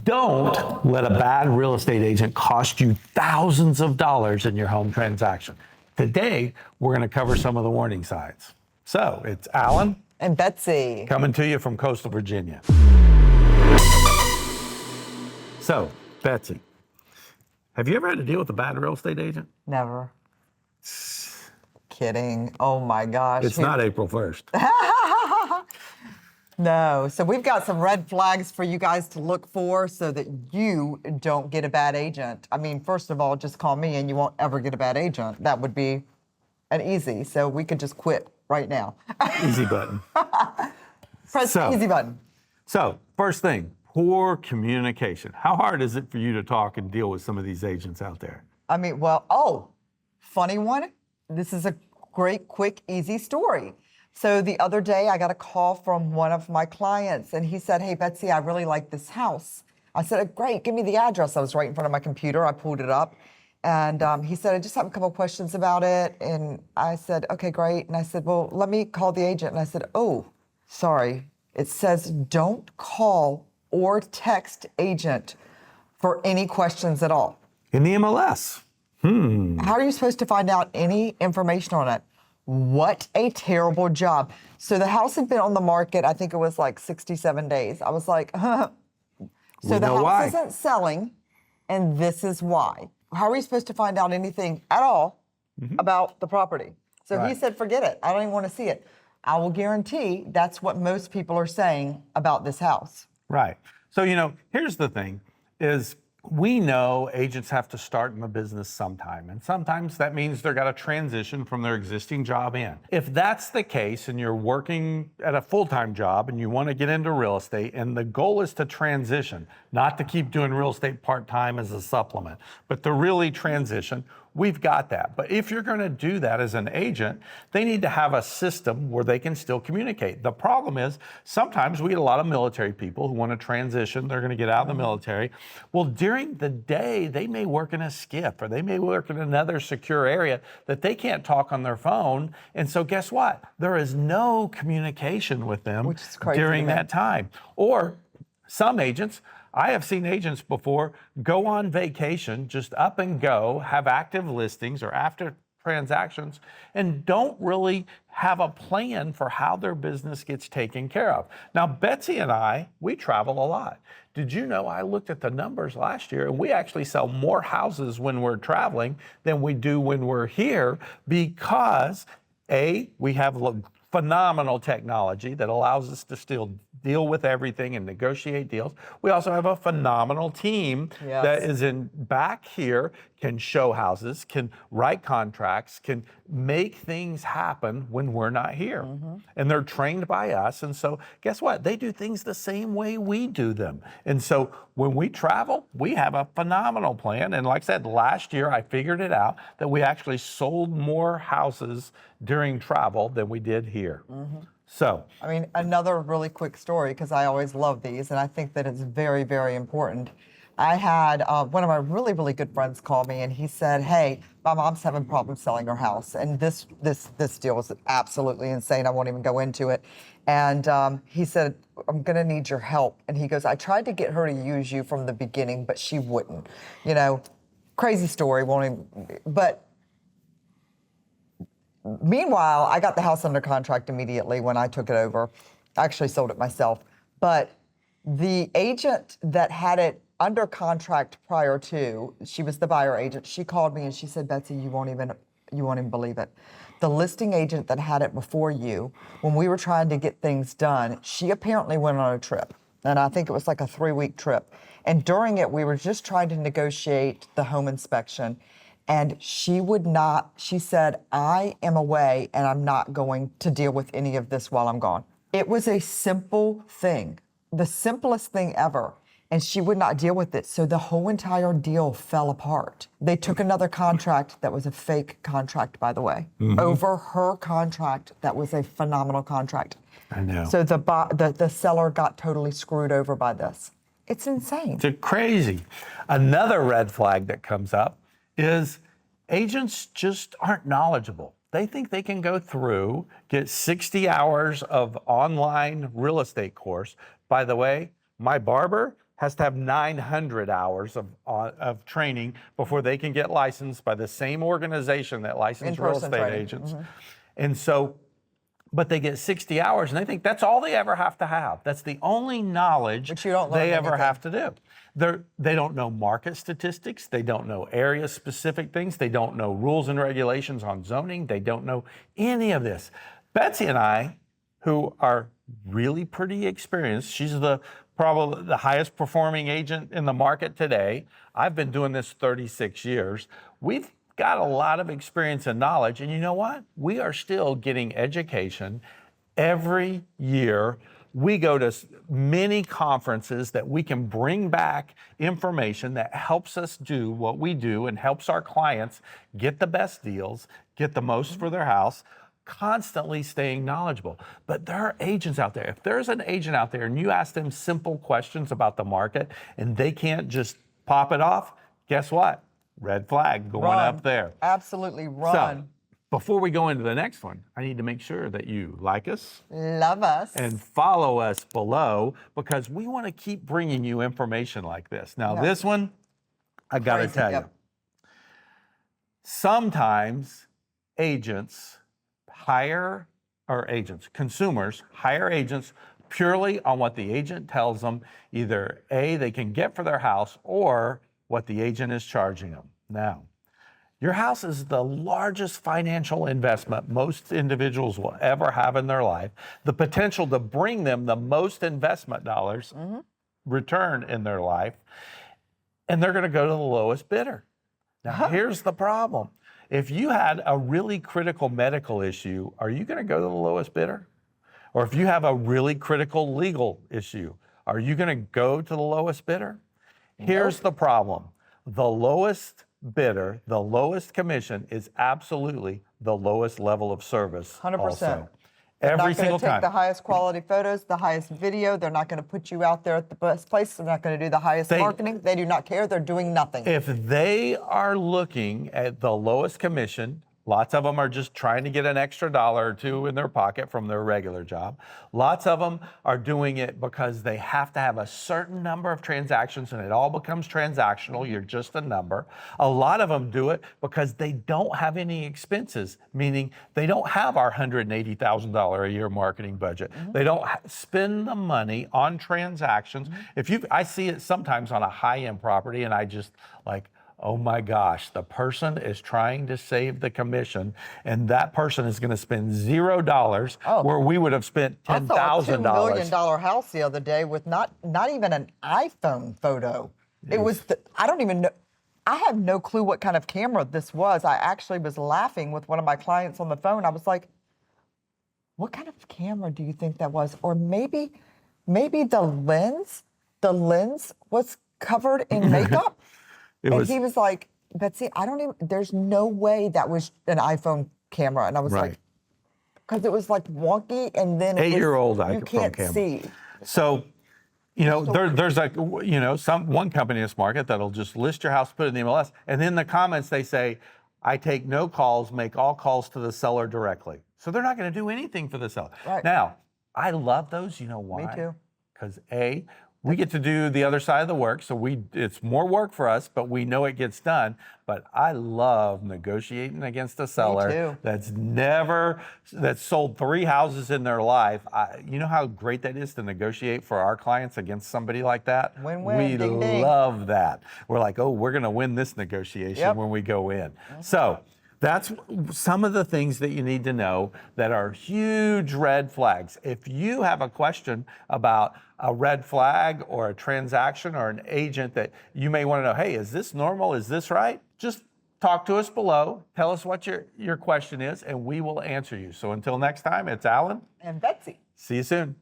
Don't let a bad real estate agent cost you thousands of dollars in your home transaction. Today, we're going to cover some of the warning signs. So it's Alan and Betsy coming to you from coastal Virginia. So, Betsy, have you ever had to deal with a bad real estate agent? Never. Kidding. Oh my gosh. It's not April 1st. No. So we've got some red flags for you guys to look for so that you don't get a bad agent. I mean, first of all, just call me and you won't ever get a bad agent. That would be an easy. So we could just quit right now. Easy button. Press the easy button. So, first thing, poor communication. How hard is it for you to talk and deal with some of these agents out there? I mean, funny one. This is a great, quick, easy story. So the other day I got a call from one of my clients and he said, "Hey, Betsy, I really like this house." I said, "Great, give me the address." I was right in front of my computer. I pulled it up. And he said, "I just have a couple of questions about it." And I said, "Okay, great." And I said, "Well, let me call the agent." And I said, "Oh, sorry. It says don't call or text agent for any questions at all." In the MLS. How are you supposed to find out any information on it? What a terrible job. So the house had been on the market, I think it was like 67 days. I was like, So the house isn't selling, and this is why. How are you supposed to find out anything at all about the property? So he said, forget it. I don't even want to see it. I will guarantee that's what most people are saying about this house. Right. So, here's the thing is we know agents have to start in the business sometime, and sometimes that means they're got to transition from their existing job in. If that's the case and you're working at a full-time job and you want to get into real estate and the goal is to transition, not to keep doing real estate part-time as a supplement, but to really transition, we've got that. But if you're going to do that as an agent, they need to have a system where they can still communicate. The problem is sometimes we get a lot of military people who want to transition. They're going to get out of the military. Well, during the day, they may work in a SCIF or they may work in another secure area that they can't talk on their phone. And so guess what? There is no communication with them during that time. Or some agents, I have seen agents before go on vacation, just up and go, have active listings or after transactions, and don't really have a plan for how their business gets taken care of. Now, Betsy and I, we travel a lot. Did you know I looked at the numbers last year and we actually sell more houses when we're traveling than we do when we're here because, A, we have phenomenal technology that allows us to still deal with everything and negotiate deals. We also have a phenomenal team that is in back here, can show houses, can write contracts, can make things happen when we're not here. And they're trained by us. And so guess what? They do things the same way we do them. And so when we travel, we have a phenomenal plan. And like I said, last year I figured it out that we actually sold more houses during travel than we did here. So, I mean, another really quick story, because I always love these, and I think that it's very, very important. I had one of my really, really good friends call me, and he said, "Hey, my mom's having problems selling her house, and this deal is absolutely insane. I won't even go into it." And he said, "I'm going to need your help." And he goes, "I tried to get her to use you from the beginning, but she wouldn't." Crazy story, won't even, but. Meanwhile, I got the house under contract immediately when I took it over. I actually sold it myself. But the agent that had it under contract prior to, she was the buyer agent, she called me and she said, "Betsy, you won't even believe it. The listing agent that had it before you, when we were trying to get things done, she apparently went on a trip. And I think it was like a 3-week trip. And during it, we were just trying to negotiate the home inspection. And she said, "I am away and I'm not going to deal with any of this while I'm gone." It was a simple thing, the simplest thing ever. And she would not deal with it. So the whole entire deal fell apart. They took another contract that was a fake contract, by the way, over her contract that was a phenomenal contract. I know. So the seller got totally screwed over by this. It's insane. It's crazy. Another red flag that comes up is agents just aren't knowledgeable. They think they can go through, get 60 hours of online real estate course. By the way, my barber has to have 900 hours of training before they can get licensed by the same organization that licensed real In-person estate training. agents. And so, but they get 60 hours and they think that's all they ever have to have. That's the only knowledge But you don't learn they ever anything. have to do. They don't know market statistics. They don't know area specific things. They don't know rules and regulations on zoning. They don't know any of this. Betsy and I, who are really pretty experienced, she's probably the highest performing agent in the market today. I've been doing this 36 years. We've got a lot of experience and knowledge, and you know what? We are still getting education every year. We go to many conferences that we can bring back information that helps us do what we do and helps our clients get the best deals, get the most for their house, constantly staying knowledgeable. But there are agents out there. If there's an agent out there and you ask them simple questions about the market and they can't just pop it off, guess what? Red flag going up there. Absolutely run. So, before we go into the next one, I need to make sure that you like us, Love us. and follow us below, because we want to keep bringing you information like this. Now, this one, I got to Crazy, tell you, sometimes consumers hire agents purely on what the agent tells them, either A, they can get for their house, or what the agent is charging them. Now, your house is the largest financial investment most individuals will ever have in their life. The potential to bring them the most investment dollars return in their life, and they're going to go to the lowest bidder. Now, here's the problem. If you had a really critical medical issue, are you going to go to the lowest bidder? Or if you have a really critical legal issue, are you going to go to the lowest bidder? Here's the problem. The lowest bidder, the lowest commission is absolutely the lowest level of service. 100%. Also. They're Every not single going to take time. the highest quality photos, the highest video. They're not going to put you out there at the best place. They're not going to do the highest marketing. They do not care. They're doing nothing. If they are looking at the lowest commission, lots of them are just trying to get an extra dollar or two in their pocket from their regular job. Lots of them are doing it because they have to have a certain number of transactions and it all becomes transactional. You're just a number. A lot of them do it because they don't have any expenses, meaning they don't have our $180,000 a year marketing budget. They don't spend the money on transactions. I see it sometimes on a high-end property and I just like, oh my gosh, the person is trying to save the commission, and that person is going to spend $0 where we would have spent $10,000. I saw a $2 million house the other day with not even an iPhone photo. It was, I don't even know. I have no clue what kind of camera this was. I actually was laughing with one of my clients on the phone. I was like, what kind of camera do you think that was? Or maybe the lens was covered in makeup. He was like, Betsy, there's no way that was an iPhone camera. And I was like, because it was like wonky and then 8-year-old iPhone you can't camera. see. So, there's one company in this market that'll just list your house, put it in the MLS, and then the comments they say, I take no calls, make all calls to the seller directly. So they're not going to do anything for the seller. Right. Now, I love those. You know why? Me too. Because we get to do the other side of the work, so it's more work for us, but we know it gets done. But I love negotiating against a seller that's sold 3 houses in their life. You know how great that is to negotiate for our clients against somebody like that? Win-win, We ding, ding. love that. We're like, oh, we're going to win this negotiation when we go in. So that's some of the things that you need to know that are huge red flags. If you have a question about a red flag or a transaction or an agent that you may want to know, hey, is this normal? Is this right? Just talk to us below. Tell us what your question is, and we will answer you. So until next time, it's Alan And Betsy. See you soon.